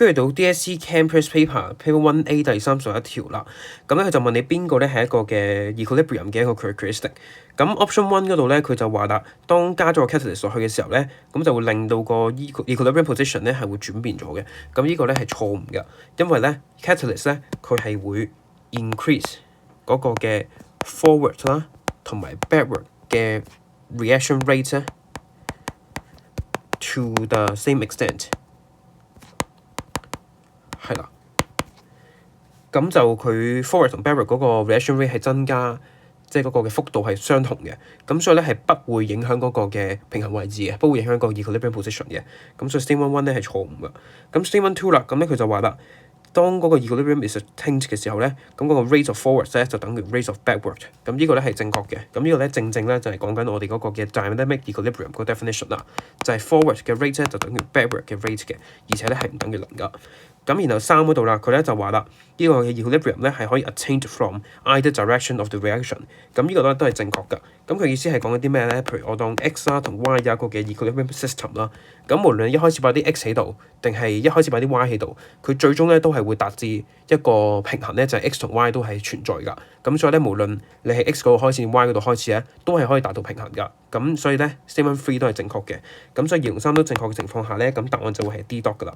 跟住到 DSE Campus Paper One A 第31條啦。咁咧佢就問你邊個咧係一個嘅 equilibrium 嘅一個 characteristic。咁 Option 1嗰度咧佢就話啦，當加咗個 catalyst 落去嘅時候咧，咁就會令到個 equilibrium position 咧係會轉變咗嘅。咁呢個咧係錯誤嘅，因為咧 catalyst 咧佢係會 increase 嗰個嘅 forward 啦同埋 backward 嘅 reaction rate 咧 to the same extent。係啦，咁就佢 forward 同 backward 嗰個 reaction rate 係增加，即係嗰個嘅幅度係相同嘅，咁所以咧係不會影響嗰個嘅平衡位置嘅，不會影響個 equilibrium position 嘅，咁所以 statement 1咧係錯誤嘅。咁 statement 2啦，咁咧佢就話啦，當嗰個 equilibrium is attained嘅時候咧，咁嗰個 rate of forward 咧就等於 rate of backward，咁呢個咧係正確嘅。咁呢個咧正咧就係講緊我哋嗰個嘅 dynamic equilibrium 個 definition 啦，就係 forward 嘅 rate 咧就等於 backward 嘅 rate 嘅，而且咧係唔等於0㗎。咁然後3嗰度啦，佢咧就話啦，呢個嘅 equilibrium 咧係可以 attained from either direction of the reaction。咁呢個咧都係正確㗎。咁佢意思係講緊啲咩咧？譬如我當 x 啦同 y 有一個嘅 equilibrium system 啦。咁無論一開始擺啲 x 喺度，定係一開始擺啲 y 喺度，佢最終咧都係會達至一個平衡咧，就係 x 同 y 都係存在㗎。咁所以咧，無論你喺 x 嗰度開始 y 嗰度開始咧，都係可以達到平衡㗎。咁所以咧 statement 3都係正確嘅。咁所以2同3都正確嘅情況下咧，咁答案就會係 D dot 㗎啦。